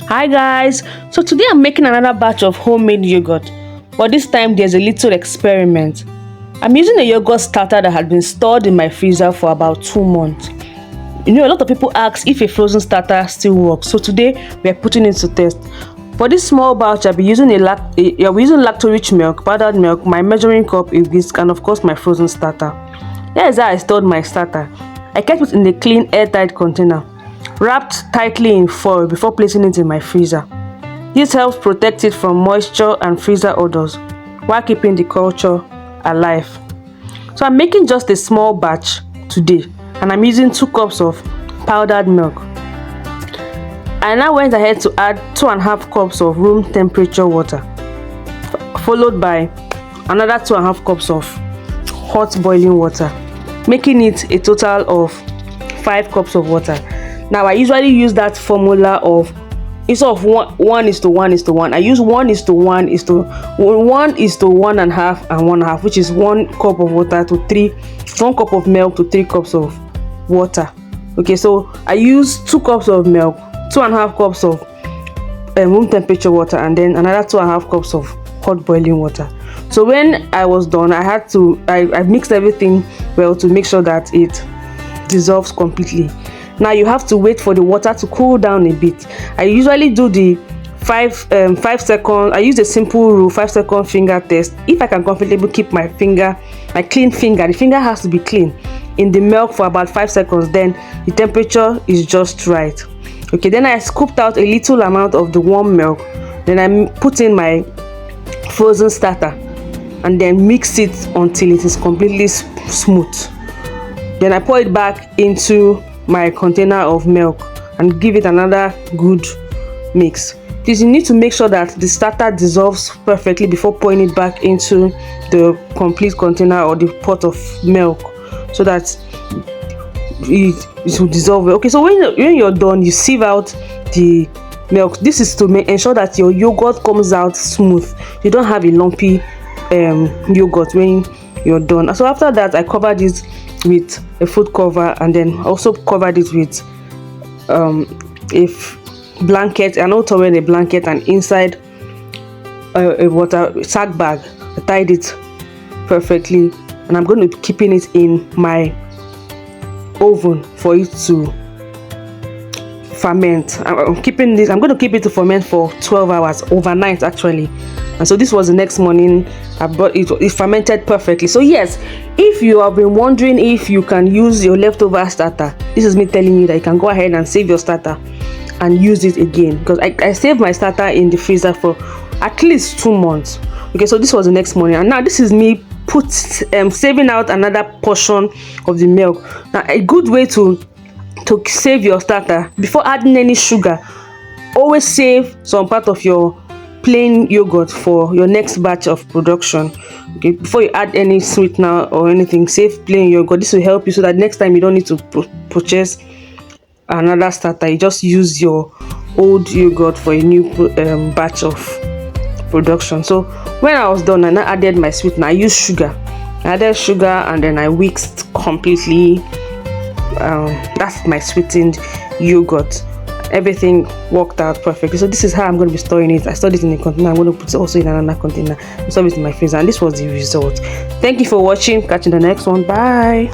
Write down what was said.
Hi guys, so today I'm making another batch of homemade yogurt, but this time there's a little experiment. I'm using a yogurt starter that had been stored in my freezer for about 2 months. A lot of people ask if a frozen starter still works, so today we're putting it to test. For this small batch, I'll be using lacto-rich milk, powdered milk, my measuring cup, a whisk, and of course my frozen starter. Here is how I stored my starter. I kept it in a clean, airtight container, wrapped tightly in foil before placing it in my freezer. This helps protect it from moisture and freezer odors while keeping the culture alive. So I'm making just a small batch today, and I'm using 2 cups of powdered milk. I now went ahead to add 2.5 cups of room temperature water, followed by another 2.5 cups of hot boiling water, making it a total of 5 cups of water. Now I usually use that formula of, instead of 1:1:1, I use 1:1:1.5 and 1/2, which is 1 cup of water to 1 cup of milk to 3 cups of water. Okay, so I use 2 cups of milk, 2.5 cups of room temperature water, and then another 2.5 cups of hot boiling water. So when I was done, I mixed everything well to make sure that it dissolves completely. Now you have to wait for the water to cool down a bit. I usually do the 5 seconds. I use a simple rule, 5-second finger test. If I can comfortably keep my clean finger, the finger has to be clean, in the milk for about 5 seconds, then the temperature is just right. Okay, then I scooped out a little amount of the warm milk, then I put in my frozen starter and then mix it until it is completely smooth. Then I pour it back into my container of milk and give it another good mix. Please, you need to make sure that the starter dissolves perfectly before pouring it back into the complete container or the pot of milk, so that it will dissolve well. Okay, so when you're done, you sieve out the milk. This is to ensure that your yogurt comes out smooth. You don't have a lumpy yogurt when you're done. So after that, I covered it with a food cover, and then also covered it with a blanket, an old towel, a blanket, and inside a water sack bag. I tied it perfectly, and I'm going to be keeping it in my oven for it to ferment. I'm going to keep it to ferment for 12 hours, overnight actually. And so this was the next morning. I brought it fermented perfectly. So yes, if you have been wondering if you can use your leftover starter, this is me telling you that you can go ahead and save your starter and use it again, because I saved my starter in the freezer for at least 2 months. Okay, so this was the next morning, and now this is me saving out another portion of the milk. Now a good way to save your starter, before adding any sugar, always save some part of your plain yogurt for your next batch of production. Okay, before you add any sweetener or anything, save plain yogurt. This will help you so that next time you don't need to purchase another starter. You just use your old yogurt for a new batch of production. So when I was done, I now added my sweetener. I used sugar. I added sugar and then I whisked completely. That's my sweetened yogurt. Everything worked out perfectly. So this is how I'm going to be storing it. I stored it in a container. I'm going to put it also in another container and store it in my freezer, and this was the result. Thank you for watching. Catch you in the next one. Bye.